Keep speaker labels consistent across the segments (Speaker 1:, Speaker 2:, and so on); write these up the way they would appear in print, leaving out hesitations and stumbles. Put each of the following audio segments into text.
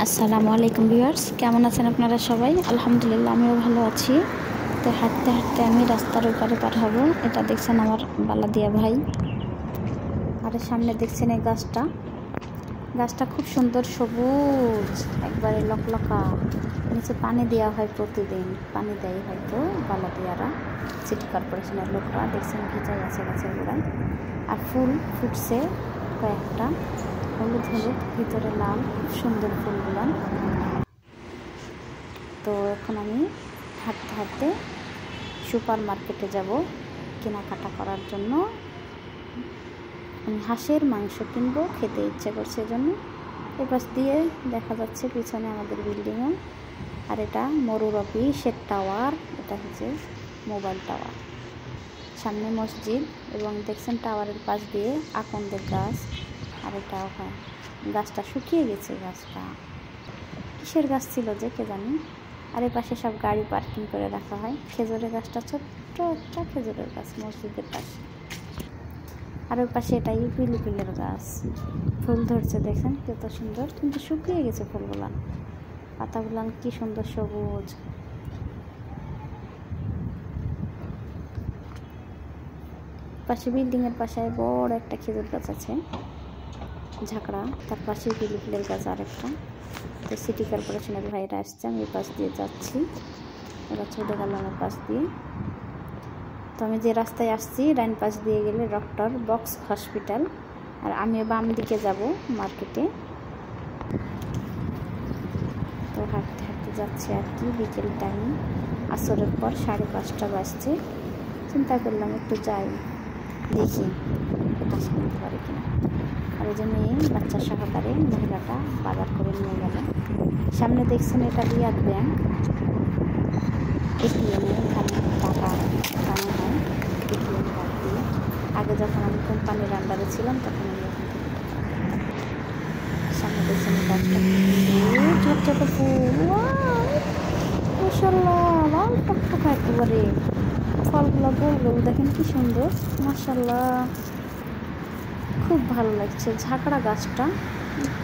Speaker 1: আসসালামু আলাইকুম ভিউয়ার্স, কেমন আছেন আপনারা সবাই? আলহামদুলিল্লাহ আমিও ভালো আছি। তো হাঁটতে হাঁটতে আমি রাস্তার ওপারে পার হব। এটা দেখছেন আমার বালাদিয়া ভাই। আর সামনে দেখছেন এই গাছটা খুব সুন্দর সবুজ, একবারে লকলকা। নিচে পানি দেওয়া হয়, প্রতিদিন পানি দেয় হয়তো বালাদিয়ারা, সিটি কর্পোরেশনের লোকরা। দেখছেন ভিজাই আছে গাছের গোড়ায়। আর ফুল ফুটছে কয়েকটা, হলুদ হলুদ, ভিতরে লাল, খুব সুন্দর ফুলগুলো। তো এখন আমি হাঁটতে হাঁটতে সুপার মার্কেটে যাব কেনাকাটা করার জন্য। আমি হাঁসের মাংস কিনবো, খেতে ইচ্ছে করছে জন্য। এই পাশ দিয়ে দেখা যাচ্ছে পিছনে আমাদের বিল্ডিংও। আর এটা মরুর অফিসের টাওয়ার, এটা হচ্ছে মোবাইল টাওয়ার। সামনে মসজিদ এবং দেখছেন টাওয়ারের পাশ দিয়ে আকন্দের গাছ। আর এটা গাছটা শুকিয়ে গেছে, গাছটা কিসের গাছ ছিল যে কে জানি। আর এই পাশে সব গাড়ি পার্কিং করে রাখা হয়। খেজুরের গাছটা ছোট্ট একটা খেজুরের গাছ মসজিদের পাশে। আর ওই পাশে এটা ইউপিলিপিলের গাছ, ফুল ধরছে দেখেন কত সুন্দর, কিন্তু শুকিয়ে গেছে ফুলগুলান, পাতাগুলান কি সুন্দর সবুজ। পাশে বিল্ডিংয়ের পাশে বড় একটা খেজুর গাছ আছে, ঝাঁকড়া। তার পাশে ইউপিলিপিলের গাছ আরেকটা। তো সিটি কর্পোরেশনের ভাইরা আসছে, আমি এই পাশ দিয়ে যাচ্ছি, ওরা চলে গেল আমার পাশ দিয়ে। তো আমি যে রাস্তায় আসছি, ডাইন পাশ দিয়ে গেলে ডক্টর বক্স হসপিটাল। আর আমি বাম দিকে যাব মার্কেটে। তো হাঁটতে হাঁটতে যাচ্ছে আর কি, বিকেল টাইম, আসরের পর 5:30 বাজছে। চিন্তা করলাম একটু যাই, দেখি এটা কিনতে পারি কিনা। আর এই যে মেয়ে বাচ্চা সহকারে মহিলাটা বাজার করে নিয়ে গেল। সামনে দেখছেন এটা রিয়াদ ব্যাংক, এটিএমে এখানে টাকা উঠানো হয় এটিএম কার্ড দিয়ে। আগে যখন আমি কোম্পানির আন্ডারে ছিলাম তখন আমি এখান থেকে টাকা। সামনে দেখছেন গাছটা ঝকঝকে ফুল, মাশাআল্লাহ, লাল টকটকা একেবারে। ফলগুলো গোল গোল, দেখেন কি সুন্দর, মাশাআল্লাহ, খুব ভালো লাগছে। ঝাঁকড়া গাছটা,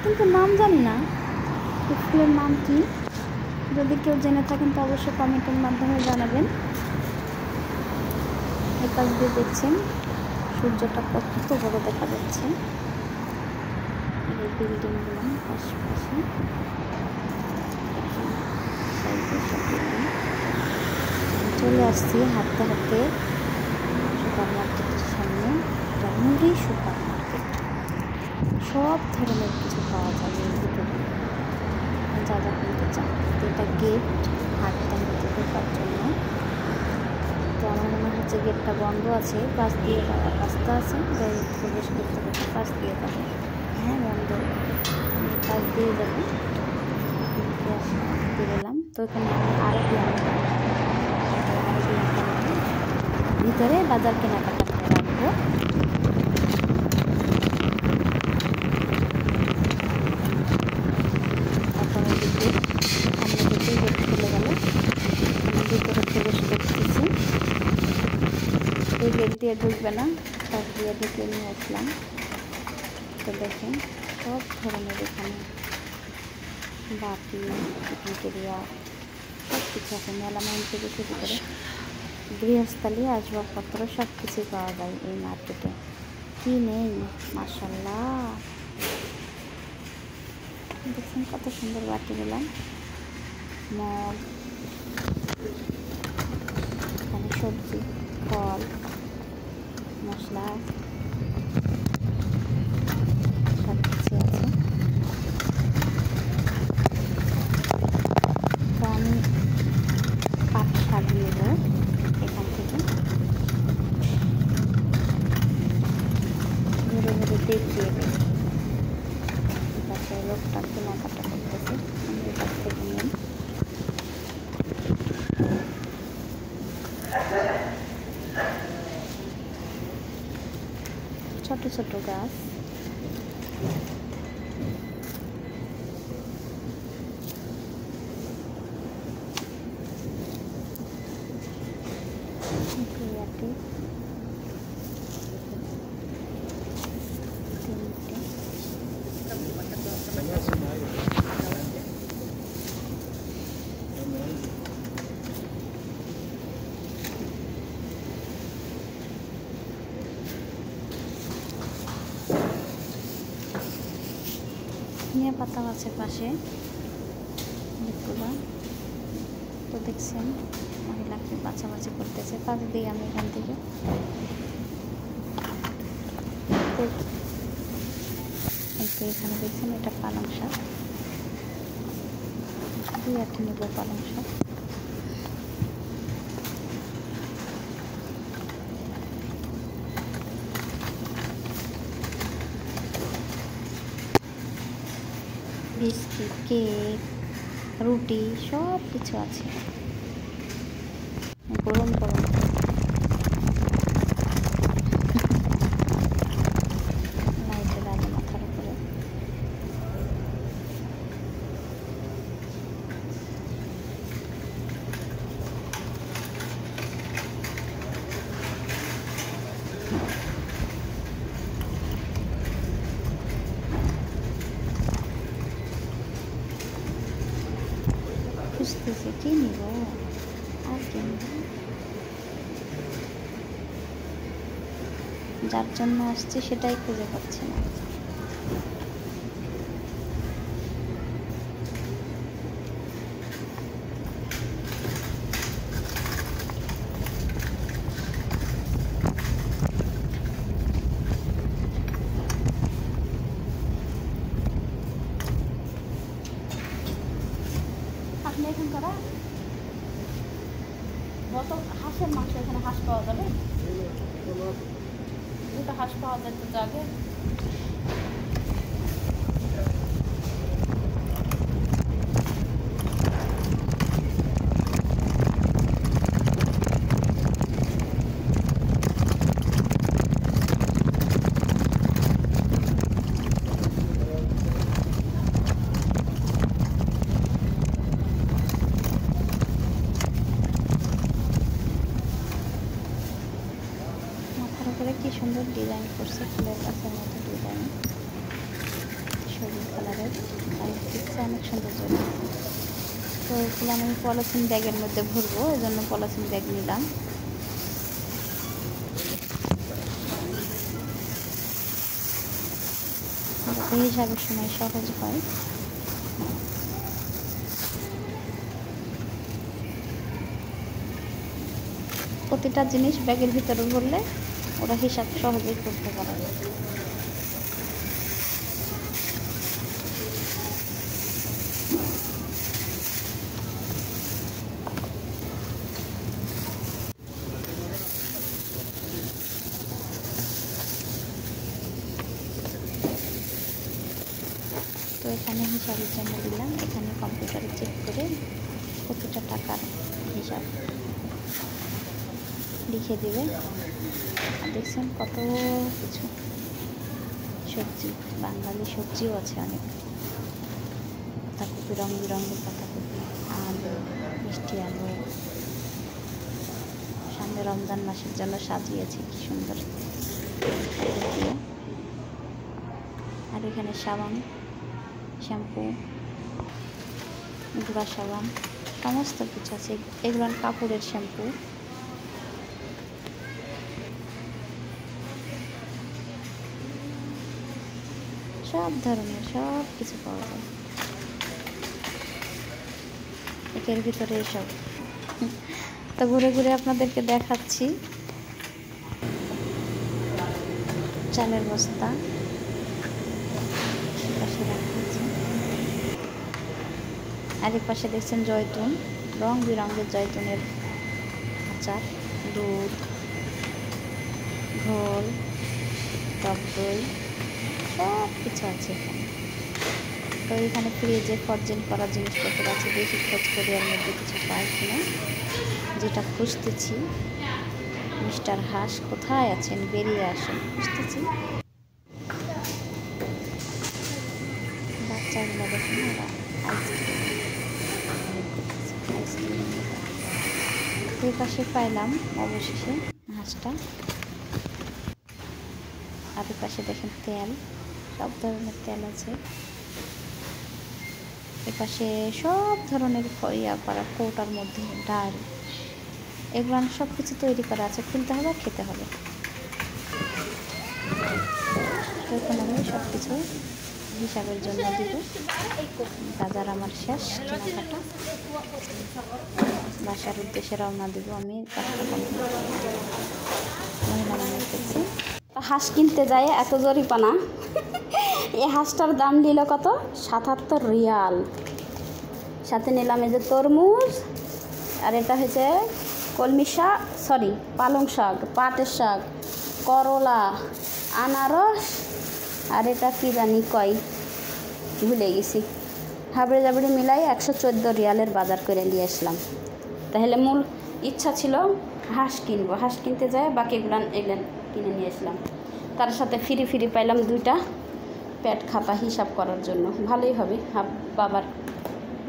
Speaker 1: কিন্তু নাম জানি না এই ফুলের নাম কি। যদি কেউ জেনে থাকেন তো অবশ্যই কমেন্টের মাধ্যমে জানাবেন। এই পাশ দিয়ে দেখছেন সূর্যটা কত বড় দেখা যাচ্ছে, এই বিল্ডিংগুলো আশেপাশে চলে আসছি হাঁটতে হাঁটতে সুপার মার্কেটের সামনে। এটা নুরি সুপার মার্কেট, সব ধরনের কিছু পাওয়া যায় এর ভিতরে, যা যা কিনতে চান। এটা গেট, হাঁটতে হাঁটতে ঢোকার জন্য। তো আমার মনে হচ্ছে গেটটা বন্ধ আছে, পাশ দিয়ে যাওয়ার রাস্তা আছে, গাড়ি প্রবেশ করতে করতে পাশ দিয়ে যাবে। হ্যাঁ বন্ধ, পাশ দিয়ে যাবো। দিয়ে গেলাম। তো এখানে আমি আরবিয়ান ভিতরে বাজার কেনাকাটা করে রাখবো। অটোমেটিক সামনে থেকে গেট খুলে গেল, আমি ভিতরে প্রবেশ করতেছি। এই গেট দিয়ে ঢুকবে না, পাশ দিয়ে ঢুকে নিয়ে আসলাম। তো দেখেন সব ধরনের এখানে বাটি, ক্যারিয়ার, সব কিছু আছে। মেলামাইন থেকে শুরু করে গৃহস্থালী আসবাবপত্র সব কিছুই পাওয়া যায় এই মার্কেটে। কি নেই, মাশাআল্লাহ, দেখছেন কত সুন্দর বাটিগুলো, মগ, এখানে সবজি, ফল, মশলা সব কিছু আছে। তো আমি পাট শাক নেব এখান থেকে, ঘুরে ঘুরে দেখিয়ে দেব। পাশে লোকটা কেনাকাটা করতেছে, আমি এর কাছ থেকে নিই। ছোট ছোট গাছ, ধনিয়া পাতাও আছে পাশে অনেকগুলো। তো দেখছেন মহিলাকে বাছাবাছি করতেছে, পাশ দিই আমি এখান থেকে। এই তো এখানে দেখছেন এটা পালং শাক, 2-8 নেব পালং শাক। বিস্কিট, কেক, রুটি সব কিছু আছে, গরম গরম। লাইটের আলো মাথার উপরে। খুঁজতেছি কি নিব আর কি নিব, যার জন্য আসছি সেটাই খুঁজে পাচ্ছি না। আপনি এখন করা কত হাঁসের মাংস, এখানে হাঁস পাওয়া যাবে? দুটো হাঁস পাওয়া যায় তো যাবে। কি সুন্দর ডিজাইন করছে, ফুলের গাছের মতো ডিজাইন, সবুজ কালারের, আর দেখতে অনেক সুন্দর জন্য। তো এগুলো আমি পলিথিন ব্যাগের মধ্যে ভরবো, এই জন্য পলিথিন ব্যাগ নিলাম। যাতে হিসাবের সময় সহজ হয়। প্রতিটা জিনিস ব্যাগের ভিতরে ভরলে ওরা হিসাব সহজেই করতে পারে। তো এখানে হিসাবের জন্য দিলাম, এখানে কম্পিউটারে চেক করে কতটা টাকার হিসাব লিখে দিবে। আর দেখছেন কত কিছু সবজি, বাঙালি সবজিও আছে অনেক, পাতাকপি, রং বেরঙের পাতাকপি, আলু, মিষ্টি আলু, সামনে রমজান মাসের জন্য সাজিয়েছে কি সুন্দর। আর এখানে সাবান, শ্যাম্পু, গুঁড়া সাবান, সমস্ত কিছু আছে। এগুলো কাপড়ের শ্যাম্পু, সব ধরনের সব কিছু পাওয়া যায় এর ভিতরে। এসব তো ঘুরে ঘুরে আপনাদেরকে দেখাচ্ছি। চালের বস্তা পাশে রাখছি, আর এক পাশে দেখছেন জয়তুন, রং বেরঙের জয়তুনের আচার, দুধ, ঘোল, টক দই, সব কিছু আছে এখানে। তো এখানে ফ্রিজে ফরজেন করা জিনিসপত্র আছে, বেশি খোঁজ করি এর মধ্যে কিছু পাই কিনা। যেটা খুঁজতেছি, মিস্টার হাঁস কোথায় আছেন, বেরিয়ে আসেন, খুঁজতেছি। বাচ্চাগুলো দেখুন, ওরা আইসক্রিম, এই পাশে পাইলাম অবশেষে হাঁসটা। আর এই পাশে দেখেন তেল, সব ধরনের তেল আছে। এপাশে সব ধরনের ইয়া করা কৌটার মধ্যে ডাল, এগুলো সব কিছু তৈরি করা আছে, খুলতে হবে খেতে হবে। এরকমভাবে সব কিছু হিসাবের জন্য দিব। বাজার আমার শেষ, কেনাকাটা বাসার উদ্দেশ্যে রওনা দিব আমি। মহিলা মানুষ দেখছি হাঁস কিনতে যায় এত জরিপানা। এই হাঁসটার দাম নিল কত? ৭৭ রিয়াল। সাথে নিলাম এই যে তরমুজ, আর এটা হচ্ছে কলমি শাক, সরি পালং শাক, পাটের শাক, করলা, আনারস, আর এটা কি জানি কয়, ভুলে গেছি। হাবড়ে জাবড়ে মিলাই 114 রিয়ালের বাজার করে নিয়ে আসলাম। তাহলে মূল ইচ্ছা ছিল হাঁস কিনবো, হাঁস কিনতে যায় বাকিগুলো এলেন কিনে নিয়ে আসলাম। তার সাথে ফ্রি পাইলাম 2টা পেট খাতা হিসাব করার জন্য। ভালোই হবে, বাবার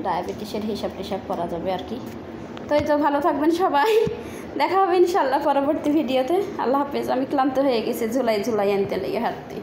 Speaker 1: ডায়াবেটিসের হিসাব টিসাব করা যাবে আর কি। তো এই তো, ভালো থাকবেন সবাই, দেখা হবে ইনশাল্লাহ পরবর্তী ভিডিওতে। আল্লাহ হাফেজ। আমি ক্লান্ত হয়ে গেছি ঝুলাই আনতে লেগে হাঁটতে।